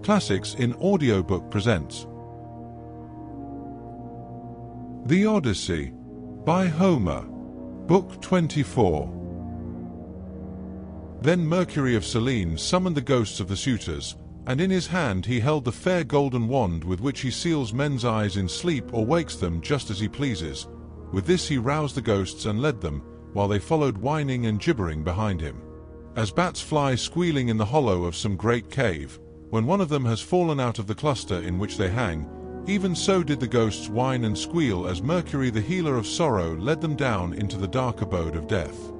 Classics in Audiobook presents The Odyssey by Homer, Book 24. Then Mercury of Selene summoned the ghosts of the suitors, and in his hand he held the fair golden wand with which he seals men's eyes in sleep or wakes them just as he pleases. With this he roused the ghosts and led them, while they followed whining and gibbering behind him. As bats fly squealing in the hollow of some great cave, when one of them has fallen out of the cluster in which they hang, even so did the ghosts whine and squeal as Mercury the healer of sorrow led them down into the dark abode of death.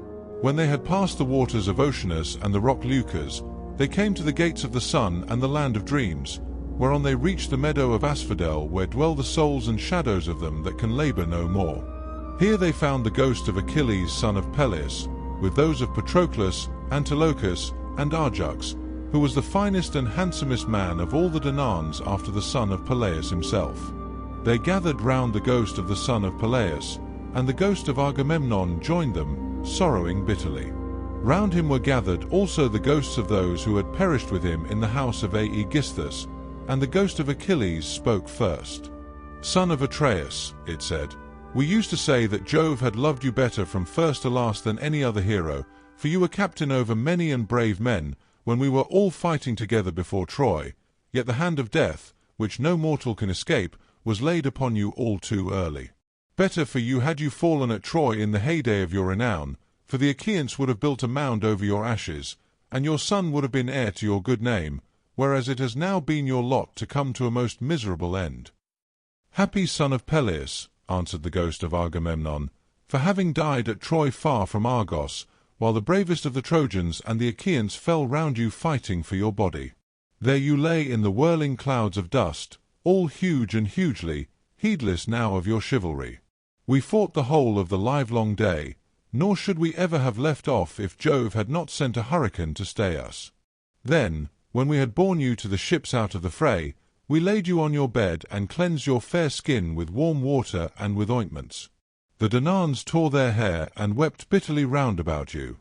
When they had passed the waters of Oceanus and the rock Leucas, they came to the gates of the sun and the land of dreams, whereon they reached the meadow of Asphodel, where dwell the souls and shadows of them that can labor no more. Here they found the ghost of Achilles son of Peleus, with those of Patroclus, Antilochus, and Ajax, who was the finest and handsomest man of all the Danaans after the son of Peleus himself. They gathered round the ghost of the son of Peleus, and the ghost of Agamemnon joined them, sorrowing bitterly. Round him were gathered also the ghosts of those who had perished with him in the house of Aegisthus, and the ghost of Achilles spoke first. "Son of Atreus," it said, "we used to say that Jove had loved you better from first to last than any other hero, for you were captain over many and brave men, when we were all fighting together before Troy, yet the hand of death, which no mortal can escape, was laid upon you all too early. Better for you had you fallen at Troy in the heyday of your renown, for the Achaeans would have built a mound over your ashes, and your son would have been heir to your good name, whereas it has now been your lot to come to a most miserable end." "Happy son of Peleus," answered the ghost of Agamemnon, "for having died at Troy far from Argos, while the bravest of the Trojans and the Achaeans fell round you fighting for your body. There you lay in the whirling clouds of dust, all huge and hugely, heedless now of your chivalry. We fought the whole of the livelong day, nor should we ever have left off if Jove had not sent a hurricane to stay us. Then, when we had borne you to the ships out of the fray, we laid you on your bed and cleansed your fair skin with warm water and with ointments. The Danaans tore their hair and wept bitterly round about you.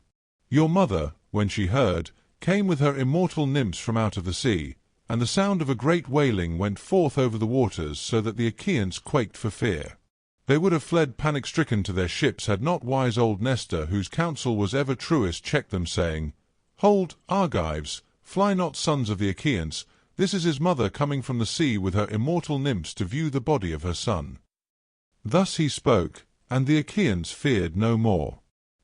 Your mother, when she heard, came with her immortal nymphs from out of the sea, and the sound of a great wailing went forth over the waters, so that the Achaeans quaked for fear. They would have fled panic-stricken to their ships had not wise old Nestor, whose counsel was ever truest, checked them, saying, 'Hold, Argives, fly not, sons of the Achaeans, this is his mother coming from the sea with her immortal nymphs to view the body of her son.' Thus he spoke, and the Achaeans feared no more.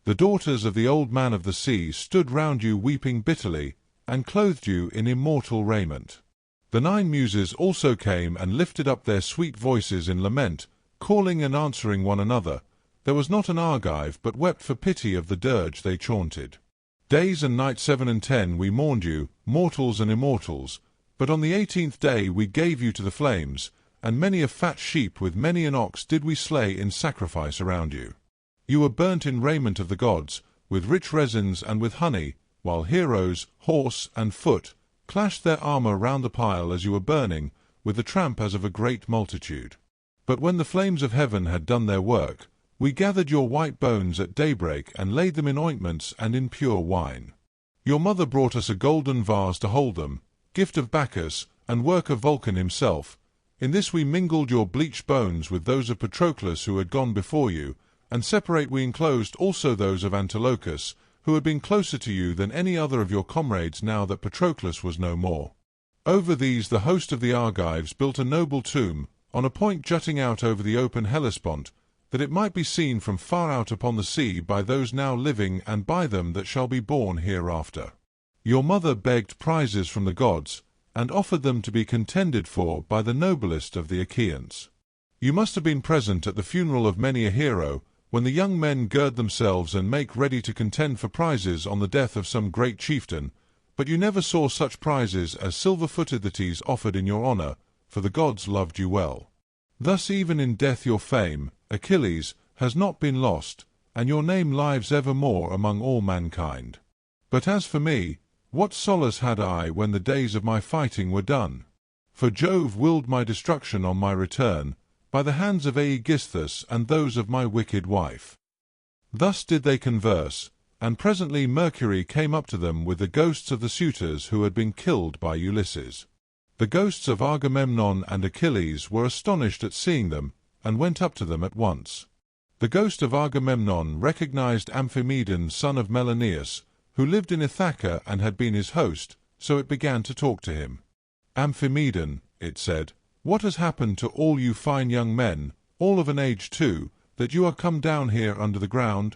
The daughters of the old man of the sea stood round you weeping bitterly, and clothed you in immortal raiment. The 9 Muses also came and lifted up their sweet voices in lament, calling and answering one another. There was not an Argive but wept for pity of the dirge they chaunted. Days and nights 7 and 10 we mourned you, mortals and immortals, but on the 18th day we gave you to the flames, and many a fat sheep with many an ox did we slay in sacrifice around you. You were burnt in raiment of the gods, with rich resins and with honey, while heroes, horse and foot, clashed their armor round the pile as you were burning, with the tramp as of a great multitude. But when the flames of heaven had done their work, we gathered your white bones at daybreak and laid them in ointments and in pure wine. Your mother brought us a golden vase to hold them, gift of Bacchus, and work of Vulcan himself. In this we mingled your bleached bones with those of Patroclus who had gone before you, and separate we enclosed also those of Antilochus, who had been closer to you than any other of your comrades now that Patroclus was no more. Over these the host of the Argives built a noble tomb, on a point jutting out over the open Hellespont, that it might be seen from far out upon the sea by those now living and by them that shall be born hereafter. Your mother begged prizes from the gods, and offered them to be contended for by the noblest of the Achaeans. You must have been present at the funeral of many a hero, when the young men gird themselves and make ready to contend for prizes on the death of some great chieftain, but you never saw such prizes as silver-footed Thetis offered in your honor, for the gods loved you well. Thus even in death your fame, Achilles, has not been lost, and your name lives evermore among all mankind. But as for me, what solace had I when the days of my fighting were done? For Jove willed my destruction on my return, by the hands of Aegisthus and those of my wicked wife." Thus did they converse, and presently Mercury came up to them with the ghosts of the suitors who had been killed by Ulysses. The ghosts of Agamemnon and Achilles were astonished at seeing them, and went up to them at once. The ghost of Agamemnon recognized Amphimedon, son of Menelaus, who lived in Ithaca and had been his host, so it began to talk to him. "Amphimedon," it said, "what has happened to all you fine young men, all of an age too, that you are come down here under the ground?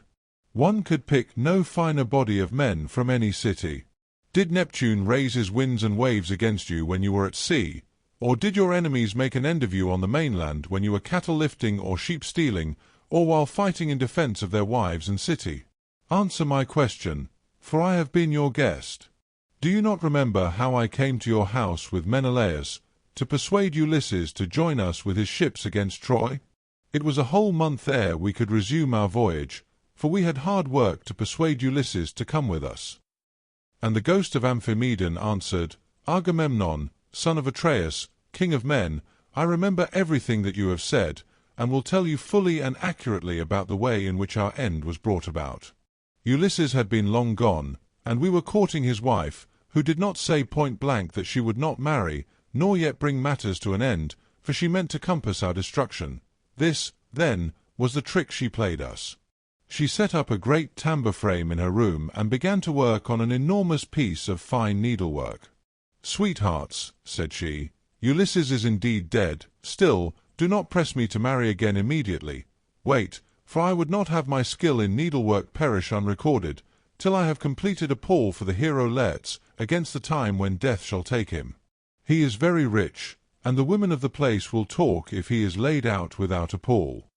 One could pick no finer body of men from any city. Did Neptune raise his winds and waves against you when you were at sea? Or did your enemies make an end of you on the mainland when you were cattle lifting or sheep stealing, or while fighting in defense of their wives and city? Answer my question, for I have been your guest. Do you not remember how I came to your house with Menelaus, to persuade Ulysses to join us with his ships against Troy? It was a whole month ere we could resume our voyage, for we had hard work to persuade Ulysses to come with us." And the ghost of Amphimedon answered, "Agamemnon, son of Atreus, king of men, I remember everything that you have said, and will tell you fully and accurately about the way in which our end was brought about. Ulysses had been long gone, and we were courting his wife, who did not say point-blank that she would not marry, nor yet bring matters to an end, for she meant to compass our destruction. This, then, was the trick she played us. She set up a great tambour frame in her room and began to work on an enormous piece of fine needlework. 'Sweethearts,' said she, 'Ulysses is indeed dead. Still, do not press me to marry again immediately. Wait, for I would not have my skill in needlework perish unrecorded, till I have completed a pall for the hero Laertes against the time when death shall take him. He is very rich, and the women of the place will talk if he is laid out without a pall.'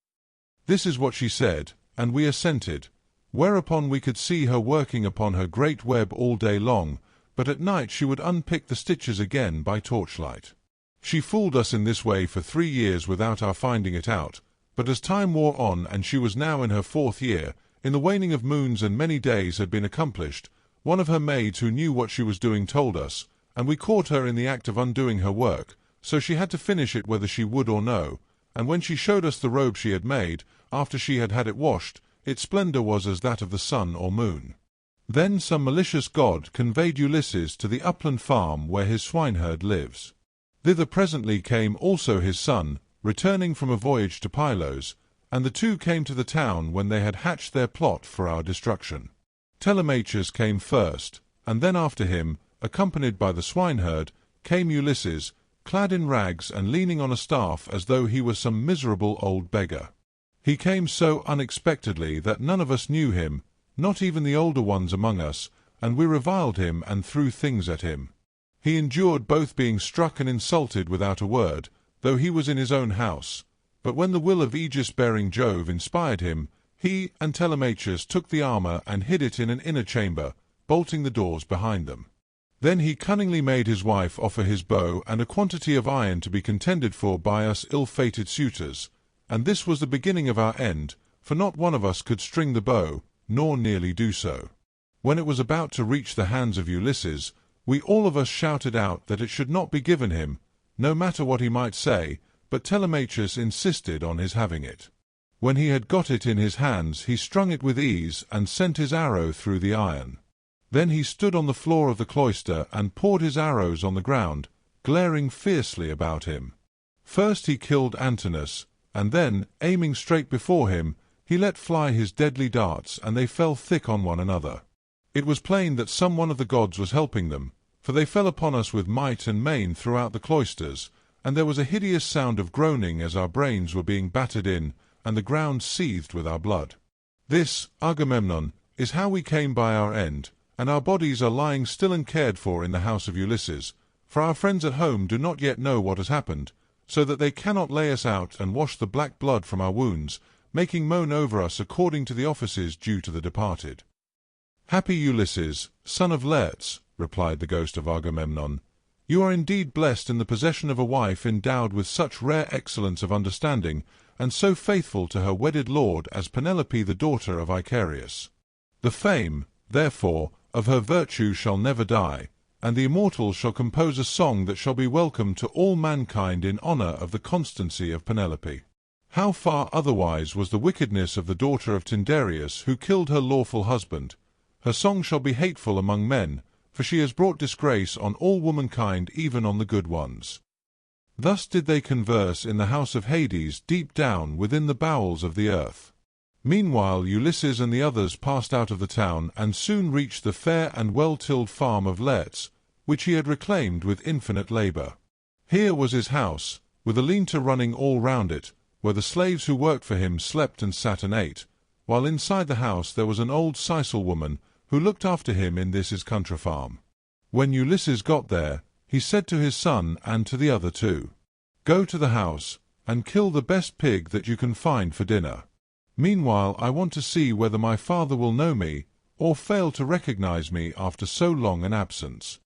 This is what she said, and we assented, whereupon we could see her working upon her great web all day long, but at night she would unpick the stitches again by torchlight. She fooled us in this way for 3 years without our finding it out, but as time wore on and she was now in her 4th year, in the waning of moons and many days had been accomplished, one of her maids who knew what she was doing told us, and we caught her in the act of undoing her work, so she had to finish it whether she would or no, and when she showed us the robe she had made, after she had had it washed, its splendor was as that of the sun or moon. Then some malicious god conveyed Ulysses to the upland farm where his swineherd lives. Thither presently came also his son, returning from a voyage to Pylos, and the two came to the town when they had hatched their plot for our destruction. Telemachus came first, and then after him, accompanied by the swineherd, came Ulysses, clad in rags and leaning on a staff as though he were some miserable old beggar. He came so unexpectedly that none of us knew him, not even the older ones among us, and we reviled him and threw things at him. He endured both being struck and insulted without a word, though he was in his own house. But when the will of aegis-bearing Jove inspired him, he and Telemachus took the armor and hid it in an inner chamber, bolting the doors behind them. Then he cunningly made his wife offer his bow and a quantity of iron to be contended for by us ill-fated suitors, and this was the beginning of our end, for not one of us could string the bow, nor nearly do so. When it was about to reach the hands of Ulysses, we all of us shouted out that it should not be given him, no matter what he might say, but Telemachus insisted on his having it. When he had got it in his hands, he strung it with ease and sent his arrow through the iron. Then he stood on the floor of the cloister and poured his arrows on the ground, glaring fiercely about him. First he killed Antinous, and then, aiming straight before him, he let fly his deadly darts, and they fell thick on one another. It was plain that some one of the gods was helping them, for they fell upon us with might and main throughout the cloisters, and there was a hideous sound of groaning as our brains were being battered in, and the ground seethed with our blood. This, Agamemnon, is how we came by our end, and our bodies are lying still and cared for in the house of Ulysses, for our friends at home do not yet know what has happened, so that they cannot lay us out and wash the black blood from our wounds, making moan over us according to the offices due to the departed. "Happy Ulysses, son of Laertes," replied the ghost of Agamemnon, "you are indeed blessed in the possession of a wife endowed with such rare excellence of understanding, and so faithful to her wedded lord as Penelope the daughter of Icarius. The fame, therefore, of her virtue shall never die, and the immortals shall compose a song that shall be welcome to all mankind in honor of the constancy of Penelope. How far otherwise was the wickedness of the daughter of Tyndareus, who killed her lawful husband? Her song shall be hateful among men, for she has brought disgrace on all womankind, even on the good ones." Thus did they converse in the house of Hades, deep down within the bowels of the earth. Meanwhile Ulysses and the others passed out of the town, and soon reached the fair and well-tilled farm of Laertes, which he had reclaimed with infinite labour. Here was his house, with a lean-to running all round it, where the slaves who worked for him slept and sat and ate, while inside the house there was an old Sicel woman, who looked after him in this his country farm. When Ulysses got there, he said to his son and to the other two, "Go to the house, and kill the best pig that you can find for dinner. Meanwhile I want to see whether my father will know me, or fail to recognize me after so long an absence."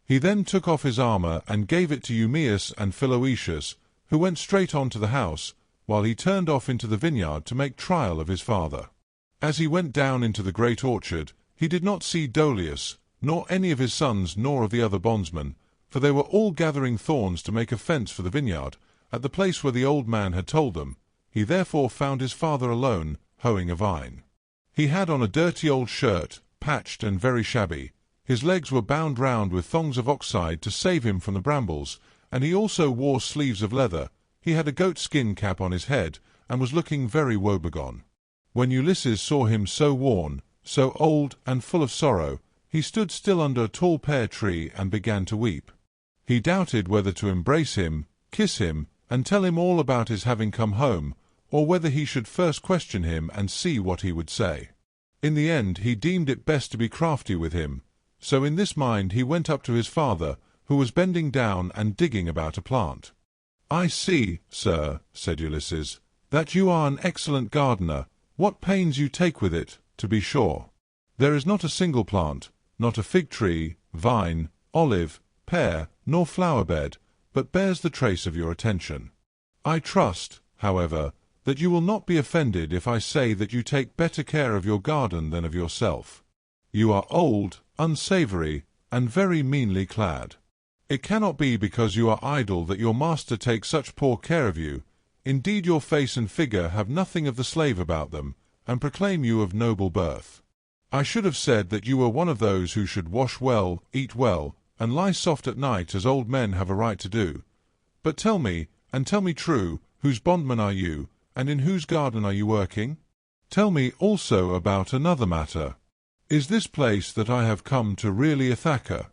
He then took off his armour and gave it to Eumaeus and Philoetius, who went straight on to the house, while he turned off into the vineyard to make trial of his father. As he went down into the great orchard, he did not see Dolius, nor any of his sons, nor of the other bondsmen, for they were all gathering thorns to make a fence for the vineyard, at the place where the old man had told them. He therefore found his father alone, hoeing a vine. He had on a dirty old shirt, patched and very shabby. His legs were bound round with thongs of oxhide to save him from the brambles, and he also wore sleeves of leather. He had a goat-skin cap on his head, and was looking very woebegone. When Ulysses saw him so worn, so old and full of sorrow, he stood still under a tall pear tree and began to weep. He doubted whether to embrace him, kiss him, and tell him all about his having come home, or whether he should first question him and see what he would say. In the end he deemed it best to be crafty with him, so in this mind he went up to his father, who was bending down and digging about a plant. "I see, sir," said Ulysses, "that you are an excellent gardener. What pains you take with it, to be sure! There is not a single plant, not a fig tree, vine, olive, pear, nor flower bed, but bears the trace of your attention. I trust, however, that you will not be offended if I say that you take better care of your garden than of yourself. You are old, unsavoury, and very meanly clad. It cannot be because you are idle that your master takes such poor care of you. Indeed, your face and figure have nothing of the slave about them, and proclaim you of noble birth. I should have said that you were one of those who should wash well, eat well, and lie soft at night as old men have a right to do. But tell me, and tell me true, whose bondman are you, and in whose garden are you working? Tell me also about another matter. Is this place that I have come to really Ithaca?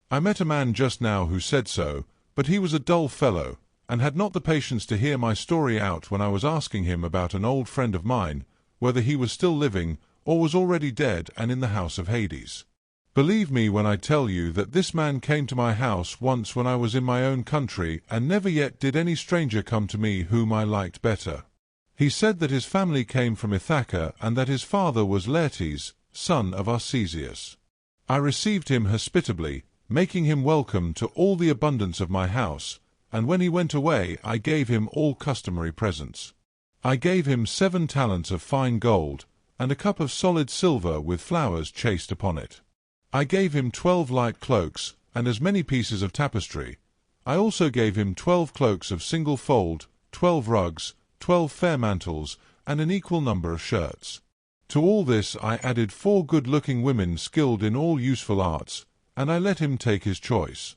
I met a man just now who said so, but he was a dull fellow, and had not the patience to hear my story out when I was asking him about an old friend of mine, whether he was still living, or was already dead and in the house of Hades. Believe me when I tell you that this man came to my house once when I was in my own country, and never yet did any stranger come to me whom I liked better. He said that his family came from Ithaca, and that his father was Laertes, son of Odysseus. I received him hospitably, making him welcome to all the abundance of my house, and when he went away I gave him all customary presents. I gave him 7 talents of fine gold, and a cup of solid silver with flowers chased upon it. I gave him 12 light cloaks, and as many pieces of tapestry. I also gave him 12 cloaks of single fold, 12 rugs, 12 fair mantles, and an equal number of shirts. To all this I added 4 good-looking women skilled in all useful arts, and I let him take his choice.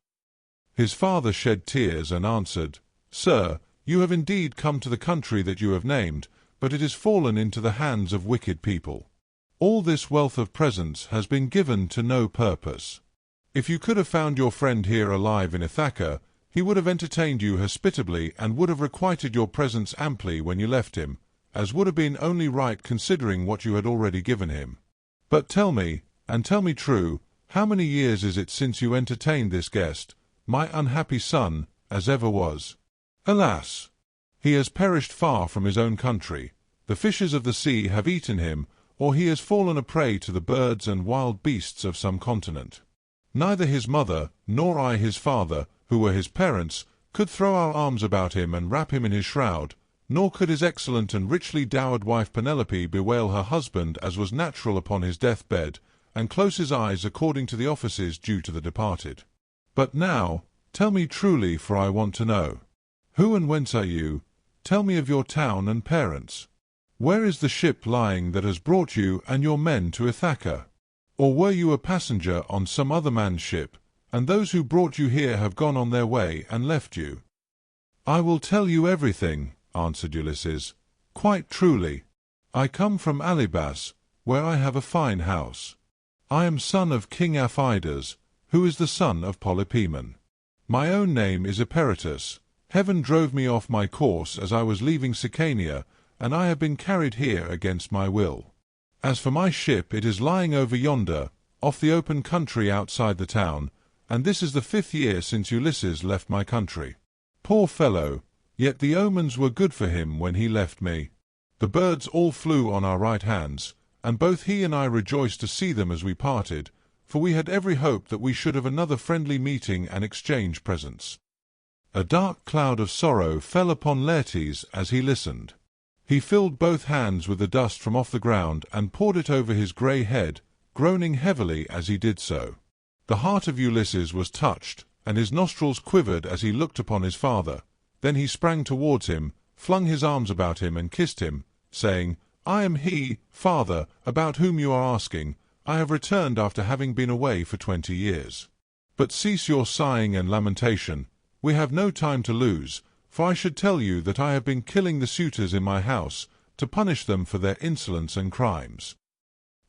His father shed tears and answered, "Sir, you have indeed come to the country that you have named, but it is fallen into the hands of wicked people. All this wealth of presents has been given to no purpose. If you could have found your friend here alive in Ithaca, he would have entertained you hospitably and would have requited your presents amply when you left him, as would have been only right considering what you had already given him. But tell me, and tell me true, how many years is it since you entertained this guest, my unhappy son, as ever was? Alas! He has perished far from his own country. The fishes of the sea have eaten him, or he has fallen a prey to the birds and wild beasts of some continent. Neither his mother, nor I his father, who were his parents, could throw our arms about him and wrap him in his shroud, nor could his excellent and richly dowered wife Penelope bewail her husband as was natural upon his death-bed, and close his eyes according to the offices due to the departed. But now, tell me truly, for I want to know. Who and whence are you? Tell me of your town and parents. Where is the ship lying that has brought you and your men to Ithaca? Or were you a passenger on some other man's ship, and those who brought you here have gone on their way and left you?" "I will tell you everything," answered Ulysses. "Quite truly. I come from Alybas, where I have a fine house. I am son of King Aphidas, who is the son of Polypemon. My own name is Eperitus. Heaven drove me off my course as I was leaving Sicania, and I have been carried here against my will. As for my ship, it is lying over yonder, off the open country outside the town, and this is the 5th year since Ulysses left my country. Poor fellow, yet the omens were good for him when he left me. The birds all flew on our right hands, and both he and I rejoiced to see them as we parted, for we had every hope that we should have another friendly meeting and exchange presents." A dark cloud of sorrow fell upon Laertes as he listened. He filled both hands with the dust from off the ground and poured it over his grey head, groaning heavily as he did so. The heart of Ulysses was touched, and his nostrils quivered as he looked upon his father. Then he sprang towards him, flung his arms about him and kissed him, saying, "I am he, father, about whom you are asking. I have returned after having been away for 20 years. But cease your sighing and lamentation. We have no time to lose, for I should tell you that I have been killing the suitors in my house, to punish them for their insolence and crimes."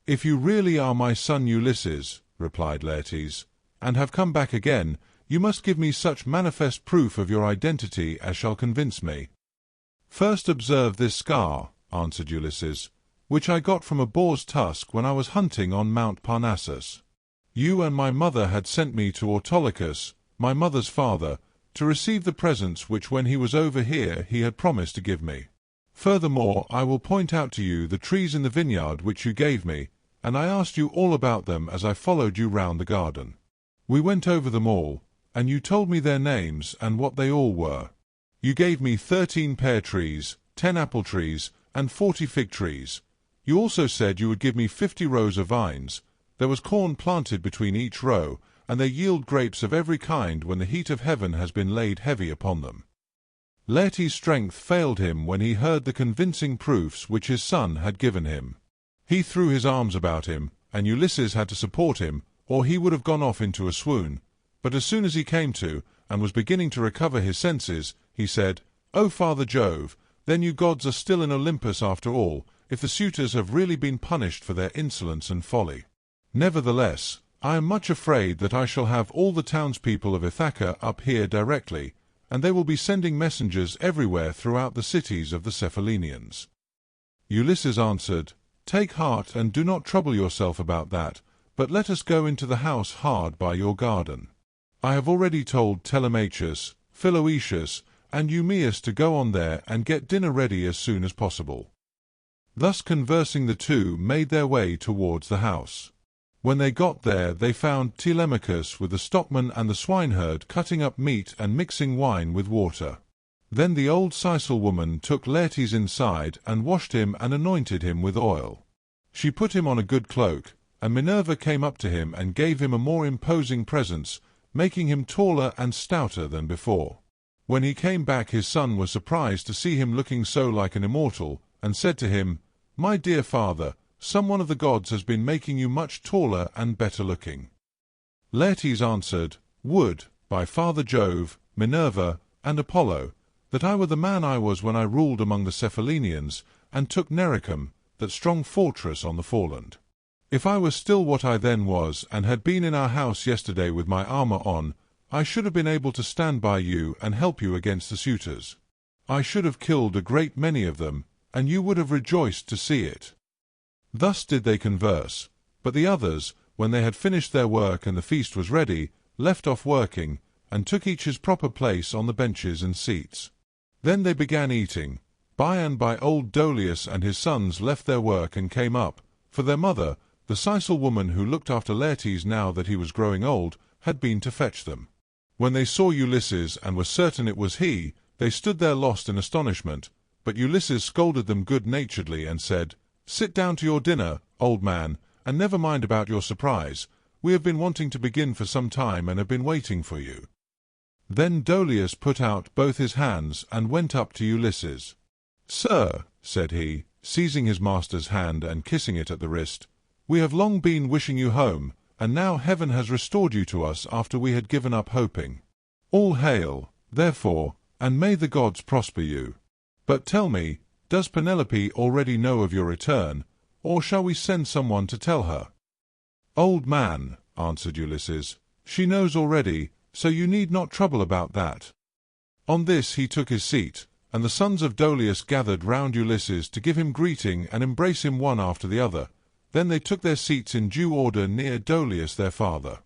"If you really are my son Ulysses," replied Laertes, "and have come back again, you must give me such manifest proof of your identity as shall convince me." "First observe this scar," answered Ulysses, "which I got from a boar's tusk when I was hunting on Mount Parnassus. You and my mother had sent me to Autolycus, my mother's father, to receive the presents which when he was over here he had promised to give me. Furthermore, I will point out to you the trees in the vineyard which you gave me, and I asked you all about them as I followed you round the garden. We went over them all, and you told me their names and what they all were. You gave me 13 pear trees, 10 apple trees, and 40 fig trees. You also said you would give me 50 rows of vines. There was corn planted between each row, and they yield grapes of every kind when the heat of heaven has been laid heavy upon them." Laertes' strength failed him when he heard the convincing proofs which his son had given him. He threw his arms about him, and Ulysses had to support him, or he would have gone off into a swoon. But as soon as he came to, and was beginning to recover his senses, he said, "O Father Jove, then you gods are still in Olympus after all, if the suitors have really been punished for their insolence and folly. Nevertheless, I am much afraid that I shall have all the townspeople of Ithaca up here directly, and they will be sending messengers everywhere throughout the cities of the Cephallenians." Ulysses answered, "Take heart and do not trouble yourself about that, but let us go into the house hard by your garden. I have already told Telemachus, Philoetius, and Eumaeus to go on there and get dinner ready as soon as possible." Thus conversing, the two made their way towards the house. When they got there, they found Telemachus with the stockman and the swineherd cutting up meat and mixing wine with water. Then the old Sicel woman took Laertes inside and washed him and anointed him with oil. She put him on a good cloak, and Minerva came up to him and gave him a more imposing presence, making him taller and stouter than before. When he came back, his son was surprised to see him looking so like an immortal, and said to him, "My dear father, some one of the gods has been making you much taller and better looking." Laertes answered, "Would, by Father Jove, Minerva, and Apollo, that I were the man I was when I ruled among the Cephallenians, and took Nericum, that strong fortress on the foreland. If I were still what I then was, and had been in our house yesterday with my armour on, I should have been able to stand by you and help you against the suitors. I should have killed a great many of them, and you would have rejoiced to see it." Thus did they converse, but the others, when they had finished their work and the feast was ready, left off working, and took each his proper place on the benches and seats. Then they began eating. By and by old Dolius and his sons left their work and came up, for their mother, the Sicel woman who looked after Laertes now that he was growing old, had been to fetch them. When they saw Ulysses and were certain it was he, they stood there lost in astonishment, but Ulysses scolded them good-naturedly and said, "Sit down to your dinner, old man, and never mind about your surprise. We have been wanting to begin for some time and have been waiting for you." Then Dolius put out both his hands and went up to Ulysses. "Sir," said he, seizing his master's hand and kissing it at the wrist, We have long been wishing you home, and now heaven has restored you to us after we had given up hoping. All hail, therefore, and may the gods prosper you. But tell me, does Penelope already know of your return, or shall we send someone to tell her?" "Old man," answered Ulysses, "she knows already, so you need not trouble about that." On this he took his seat, and the sons of Dolius gathered round Ulysses to give him greeting and embrace him one after the other. Then they took their seats in due order near Dolius their father.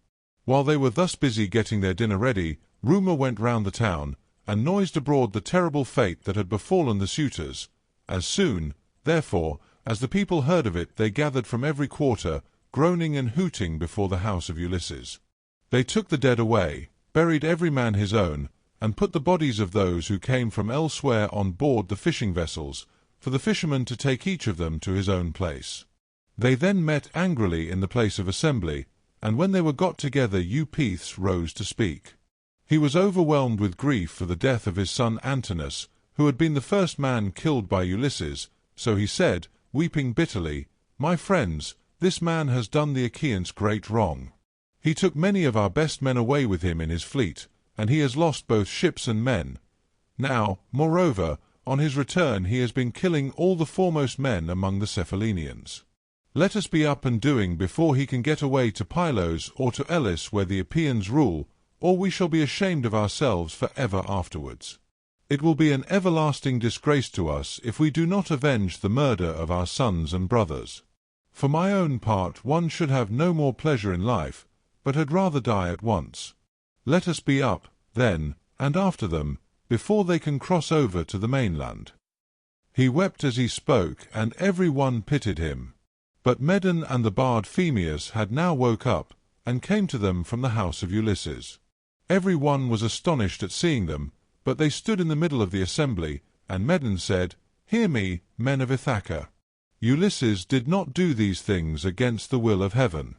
While they were thus busy getting their dinner ready, rumour went round the town, and noised abroad the terrible fate that had befallen the suitors. As soon, therefore, as the people heard of it, they gathered from every quarter, groaning and hooting before the house of Ulysses. They took the dead away, buried every man his own, and put the bodies of those who came from elsewhere on board the fishing vessels, for the fishermen to take each of them to his own place. They then met angrily in the place of assembly, and when they were got together Eupithes rose to speak. He was overwhelmed with grief for the death of his son Antinous, who had been the first man killed by Ulysses, so he said, weeping bitterly, "My friends, this man has done the Achaeans great wrong. He took many of our best men away with him in his fleet, and he has lost both ships and men. Now, moreover, on his return he has been killing all the foremost men among the Cephallenians. Let us be up and doing before he can get away to Pylos or to Elis where the Epeans rule, or we shall be ashamed of ourselves for ever afterwards. It will be an everlasting disgrace to us if we do not avenge the murder of our sons and brothers. For my own part, one should have no more pleasure in life, but had rather die at once. Let us be up, then, and after them, before they can cross over to the mainland." He wept as he spoke, and every one pitied him. But Medon and the bard Phemius had now woke up, and came to them from the house of Ulysses. Every one was astonished at seeing them, but they stood in the middle of the assembly, and Medon said, "Hear me, men of Ithaca. Ulysses did not do these things against the will of heaven.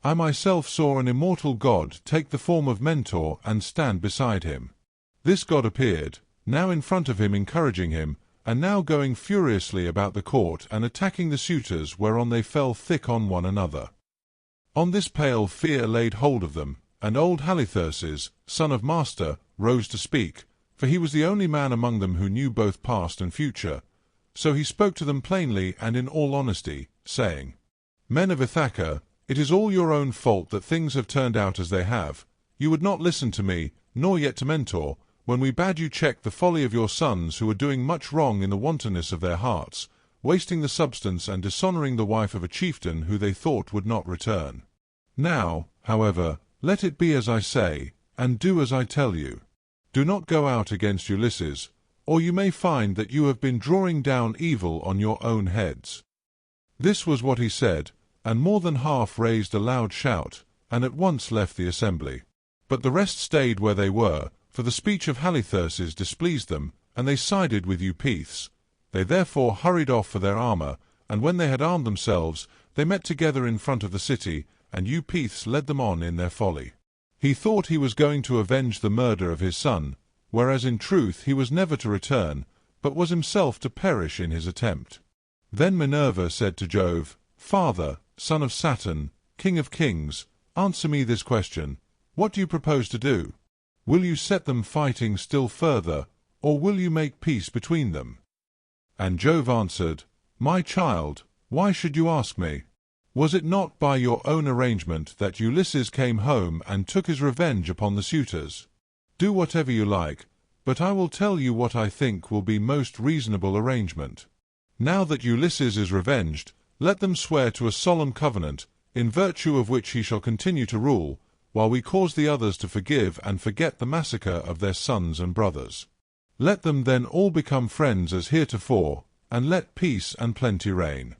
I myself saw an immortal god take the form of Mentor and stand beside him. This god appeared, now in front of him encouraging him, and now going furiously about the court and attacking the suitors, whereon they fell thick on one another. On this pale fear laid hold of them, and old Halitherses, son of Master, rose to speak, for he was the only man among them who knew both past and future. So he spoke to them plainly and in all honesty, saying, "Men of Ithaca, it is all your own fault that things have turned out as they have. You would not listen to me, nor yet to Mentor, when we bade you check the folly of your sons, who were doing much wrong in the wantonness of their hearts, wasting the substance and dishonouring the wife of a chieftain who they thought would not return. Now, however, let it be as I say, and do as I tell you. Do not go out against Ulysses, or you may find that you have been drawing down evil on your own heads." This was what he said, and more than half raised a loud shout, and at once left the assembly. But the rest stayed where they were, for the speech of Halitherses displeased them, and they sided with Eupithes. They therefore hurried off for their armour, and when they had armed themselves, they met together in front of the city, and Eupithes led them on in their folly. He thought he was going to avenge the murder of his son, whereas in truth he was never to return, but was himself to perish in his attempt. Then Minerva said to Jove, "Father, son of Saturn, king of kings, answer me this question. What do you propose to do? Will you set them fighting still further, or will you make peace between them?" And Jove answered, "My child, why should you ask me? Was it not by your own arrangement that Ulysses came home and took his revenge upon the suitors? Do whatever you like, but I will tell you what I think will be most reasonable arrangement. Now that Ulysses is revenged, let them swear to a solemn covenant, in virtue of which he shall continue to rule, while we cause the others to forgive and forget the massacre of their sons and brothers. Let them then all become friends as heretofore, and let peace and plenty reign."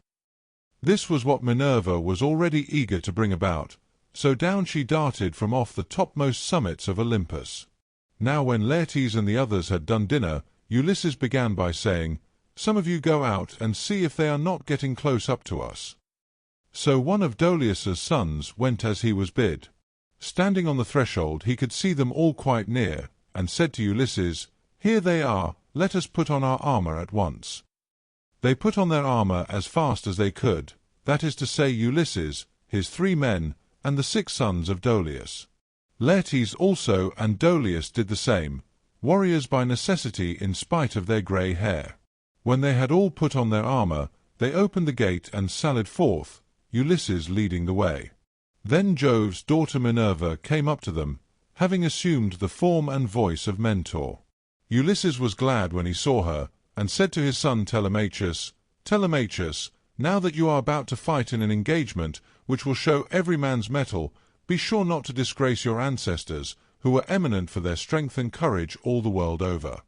This was what Minerva was already eager to bring about, so down she darted from off the topmost summits of Olympus. Now when Laertes and the others had done dinner, Ulysses began by saying, "Some of you go out and see if they are not getting close up to us." So one of Dolius's sons went as he was bid. Standing on the threshold he could see them all quite near, and said to Ulysses, "Here they are, let us put on our armour at once." They put on their armour as fast as they could, that is to say Ulysses, his 3 men, and the 6 sons of Dolius. Laertes also and Dolius did the same, warriors by necessity in spite of their grey hair. When they had all put on their armour, they opened the gate and sallied forth, Ulysses leading the way. Then Jove's daughter Minerva came up to them, having assumed the form and voice of Mentor. Ulysses was glad when he saw her, and said to his son Telemachus, "Telemachus, now that you are about to fight in an engagement which will show every man's mettle, be sure not to disgrace your ancestors, who were eminent for their strength and courage all the world over."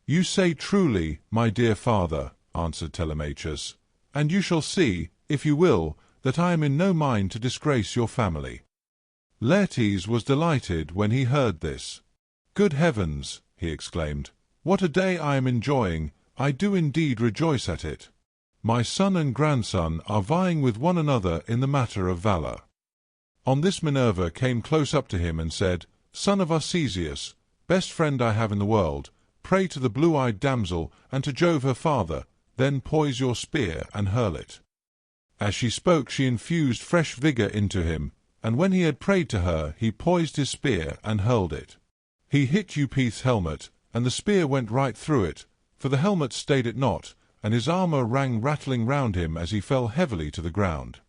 "You say truly, my dear father," answered Telemachus, "and you shall see, if you will, that I am in no mind to disgrace your family." Laertes was delighted when he heard this. "Good heavens!" he exclaimed, "what a day I am enjoying! I do indeed rejoice at it. My son and grandson are vying with one another in the matter of valour." On this Minerva came close up to him and said, "Son of Arcesius, best friend I have in the world, pray to the blue-eyed damsel and to Jove her father, then poise your spear and hurl it." As she spoke she infused fresh vigour into him, and when he had prayed to her he poised his spear and hurled it. He hit Eupithes' helmet, and the spear went right through it, for the helmet stayed it not, and his armour rang rattling round him as he fell heavily to the ground.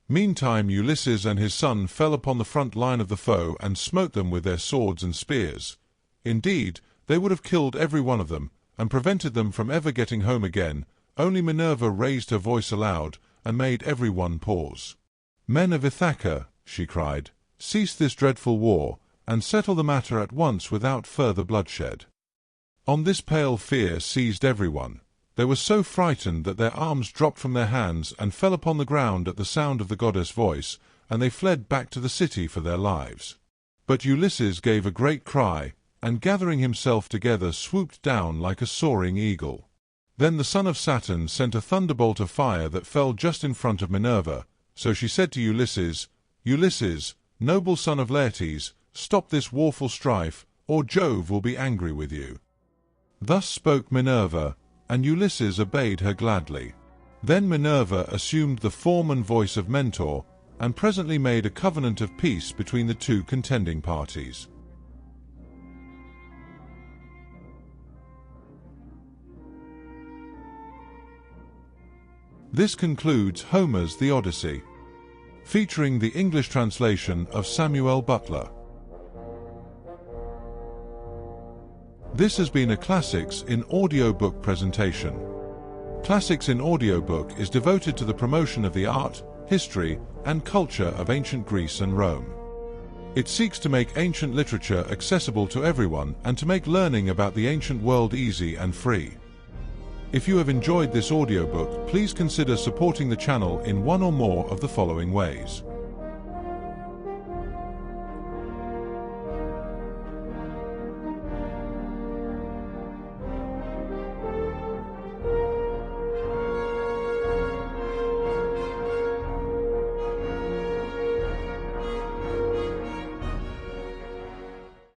Meantime Ulysses and his son fell upon the front line of the foe and smote them with their swords and spears. Indeed, they would have killed every one of them, and prevented them from ever getting home again, only Minerva raised her voice aloud, and made every one pause. "Men of Ithaca," she cried, "cease this dreadful war, and settle the matter at once without further bloodshed." On this pale fear seized everyone. They were so frightened that their arms dropped from their hands and fell upon the ground at the sound of the goddess' voice, and they fled back to the city for their lives. But Ulysses gave a great cry, and gathering himself together swooped down like a soaring eagle. Then the son of Saturn sent a thunderbolt of fire that fell just in front of Minerva, so she said to Ulysses, "Ulysses, noble son of Laertes, stop this warful strife, or Jove will be angry with you." Thus spoke Minerva, and Ulysses obeyed her gladly. Then Minerva assumed the form and voice of Mentor, and presently made a covenant of peace between the 2 contending parties. This concludes Homer's The Odyssey, featuring the English translation of Samuel Butler. This has been a Classics in Audiobook presentation. Classics in Audiobook is devoted to the promotion of the art, history, and culture of ancient Greece and Rome. It seeks to make ancient literature accessible to everyone and to make learning about the ancient world easy and free. If you have enjoyed this audiobook, please consider supporting the channel in one or more of the following ways.